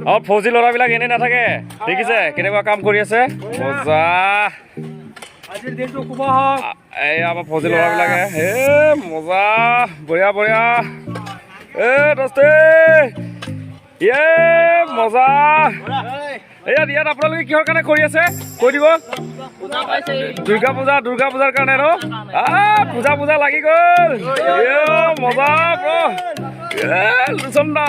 আৰু ফৌজি ল'ৰাবিলাক এনেই নাথাকে দেখিছে কেনেকুৱা কাম কৰি আছে মজা এই আমাৰ ফৌজি ল'ৰাবিলাকে হে মজা বঢ়িয়া বঢ়িয়া দোস্তে মজা ইয়াত ইয়াত আপোনালোকে কিহৰ কাৰণে কৰি আছে কৈ দিব দুৰ্গা পূজাৰ কাৰণে ন পূজা পূজা লাগি গ'ল মজা লুচন্দা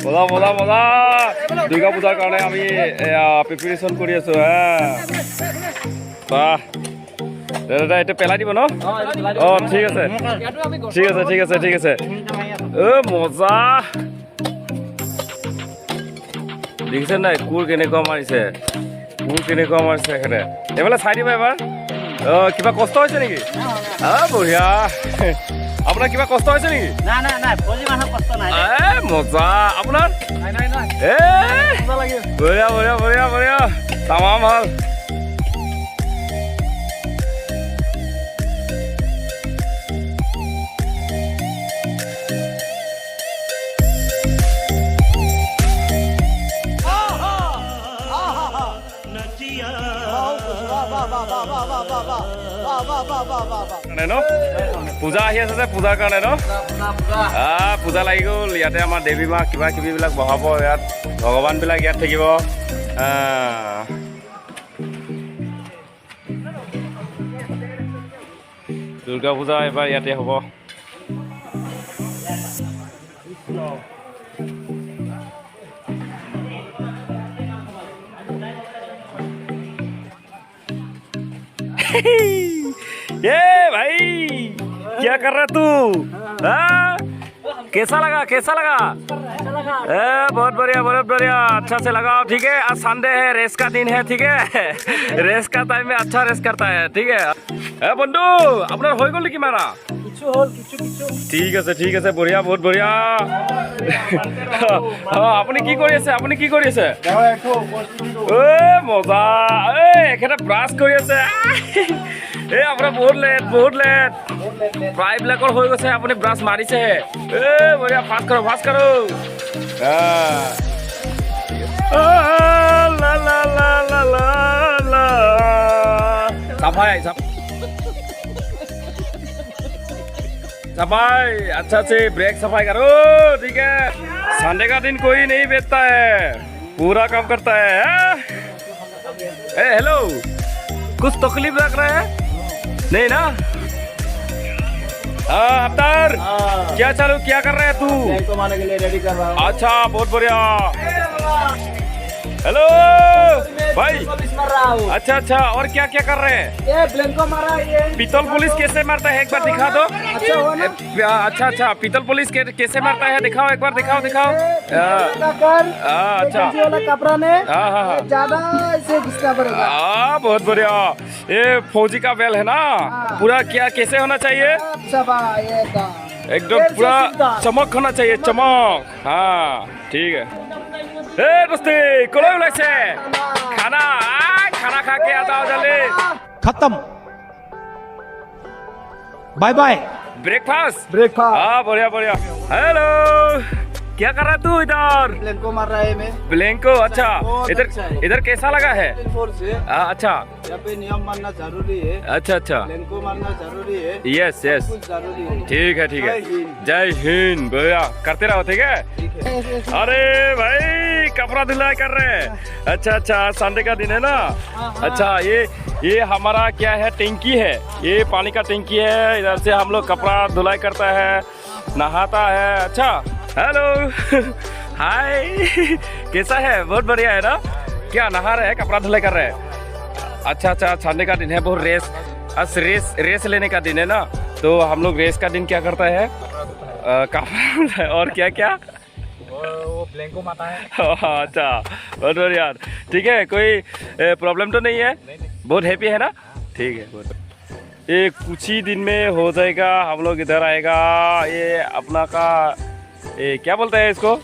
মজা মজা মজা দুৰ্গা পূজাৰ কাৰণে আমি প্ৰিপেৰেশ্যন কৰি আছো বাহ দাদা এইটো পেলাই দিব ন অঁ ঠিক আছে ঠিক আছে ঠিক আছে ঠিক আছে মজা দেখিছে নাই কোৰ কেনেকুৱা মাৰিছে এখেতে এইফালে চাই দিবা এবাৰ কিবা কষ্ট হৈছে নেকি বঢ়িয়া আপোনাৰ কিবা কষ্ট হৈছে নেকি মজা আপোনাৰ বঢ়িয়া বঢ়িয়া বঢ়িয়া বঢ়িয়া তামাম ভাল পূজা আহি আছে যে পূজাৰ কাৰণে ন পূজা লাগি গ'ল ইয়াতে আমাৰ দেৱী মা কিবা কিবিবিলাক বহাব ইয়াত ভগৱানবিলাক ইয়াত থাকিব দুৰ্গা পূজা এবাৰ ইয়াতে হ'ব ये भाई क्या कर रहा तू कैसा लगा बहुत बढ़िया अच्छा से लगाओ ठीक है आज संडे है रेस का दिन है ठीक है रेस का टाइम में अच्छा रेस करता है ठीक है बंधु अपना हो गल कि मारा ঠিক আছে বঢ়িয়া বহুত বঢ়িয়া আপুনি কি কৰি আছে মজা এখেতে ব্ৰাছ কৰি আছে আপোনাৰ বহুত লেট প্ৰায়বিলাকৰ হৈ গৈছে আপুনি ব্ৰাছ মাৰিছেহে বঢ়িয়া ফাষ্ট কৰো सफाई अच्छा से ब्रेक सफाई करो ठीक है संडे का दिन कोई नहीं बेचता है पूरा काम करता है हेलो कुछ तकलीफ लग रहा है नहीं ना अफ्तार क्या कर रहा है तू को मारने के लिए रेडी कर रहा हूं अच्छा बहुत बढ़िया हेलो भाई अच्छा और क्या कर रहे हैं ये ब्लैंको मारा ये पीतल पुलिस कैसे मारता है एक बार दिखा दो अच्छा पीतल पुलिस कैसे मारता है दिखाओ एक बार दिखाओ अच्छा कपड़ा ने ज्यादा इसे घिसना पड़ेगा बहुत बढ़िया ये फौजी का बेल है ना पूरा क्या कैसे होना चाहिए एकदम पूरा चमक होना चाहिए चमक हाँ ठीक है दोस्ती कोई ओलाइছে खाना खा के आता जल्दी खत्म बाय ब्रेकफास्ट हाँ बढ़िया हेलो क्या कर रहा है तू इधर ब्लैंको मार रहा है मैं ब्लैंको अच्छा इधर कैसा लगा है अच्छा यहाँ पे नियम मानना जरूरी है अच्छा ब्लैंको मारना जरूरी है यस जरूरी है ठीक है जय हिंद भैया करते रहो ठीक है अरे भाई कपड़ा धुलाई कर रहे हैं अच्छा संडे का दिन है ना अच्छा ये हमारा क्या है टंकी है ये पानी का टंकी है इधर से हम लोग कपड़ा धुलाई करता है नहाता है अच्छा हेलो हाय कैसा है बहुत बढ़िया है ना क्या नहा रहे हैं कपड़ा धुलाई कर रहे हैं अच्छा संडे का दिन है बहुत रेस लेने का दिन है ना तो हम लोग रेस का दिन क्या करता है कपड़ा और क्या वो ब्लैंको मारता है अच्छा बहुत बढ़िया ठीक है कोई प्रॉब्लम तो नहीं है बहुत हैप्पी है ना ठीक है बहुत ये कुछ ही दिन में हो जाएगा हम लोग इधर आएगा ये अपना का ये क्या बोलते हैं इसको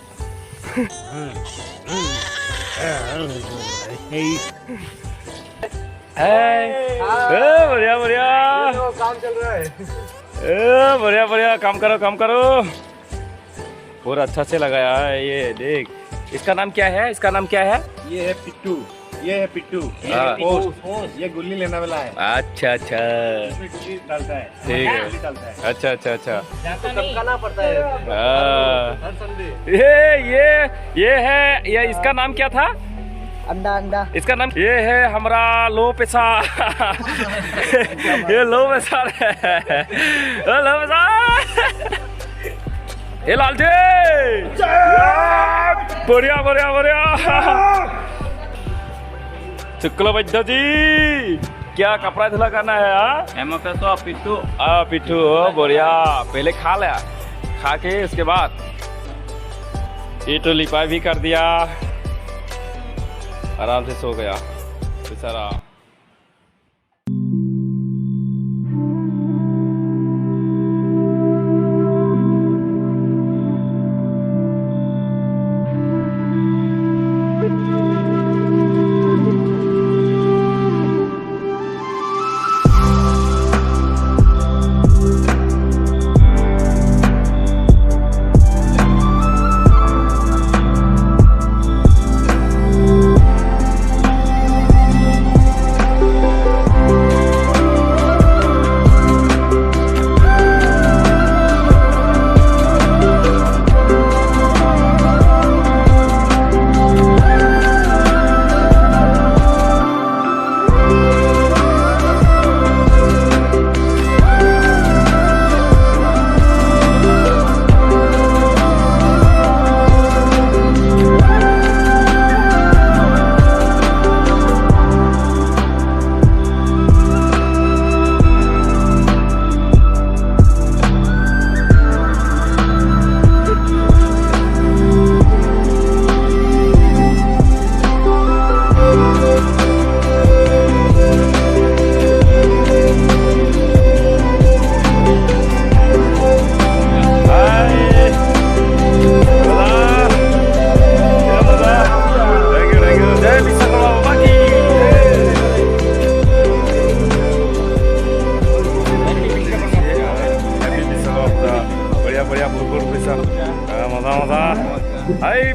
बढ़िया काम चल रहा है बढ़िया काम करो और अच्छा से लगाया है ये देख। इसका नाम क्या है? इसका नाम क्या है? ये है पिट्टू, ये है पिट्टू, ये हाँ। है पोस्ट, ये गुल्ली लेने वाला है। अच्छा अच्छा, इसमें गुल्ली डालता है, ठीक है। गुल्ली डालता है। अच्छा अच्छा अच्छा। चमकाना पड़ता है हर संडे। ये है, ये इसका नाम क्या था? अंडा अंडा इसका नाम ये है हमारा लो पैसा। ये लो पैसा है, लो पैसा। ये लालजी बढ़िया बढ़िया बढ़िया। शुक्ला वैद्य जी, क्या कपड़ा धुला करना है? हाँ पिट्टू, पिट्ठू बढ़िया। पहले खा लिया, खा के उसके बाद ये तो लिपाई भी कर दिया, आराम से सो गया बेचारा।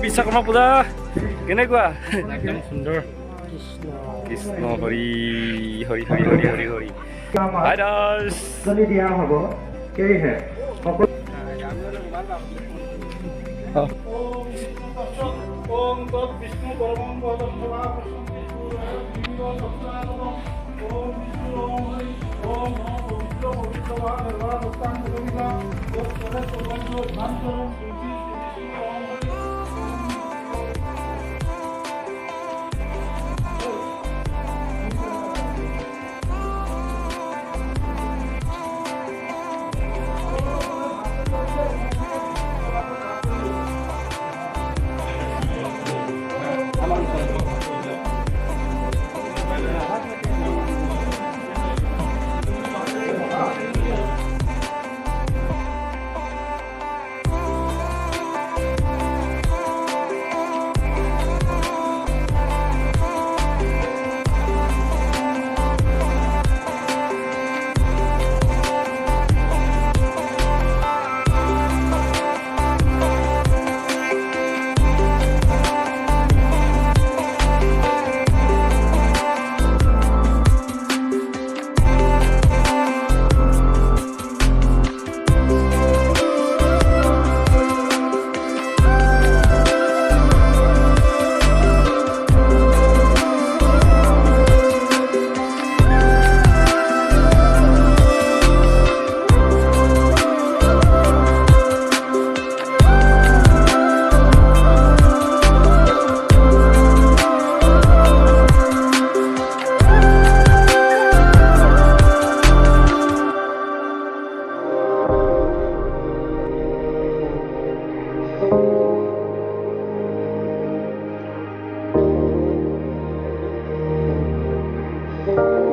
বিশ্বকৰ্মা পূজা কেনেকুৱা? একদম সুন্দৰ। কৃষ্ণ হৰি হৰি হৰি হৰি হৰি হৰি। হাই দাস দিয়া হ'ব সেয়েহে ওম তৎ বিষ্ণু পৰমং পদম সদা ওম বিষ্ণু ওম হৰি ওম নমঃ পবিত্র পবিত্র বা নির্বাণ গোবিন্দা ওম সদা সর্বঞ্জ ধ্যান Thank you.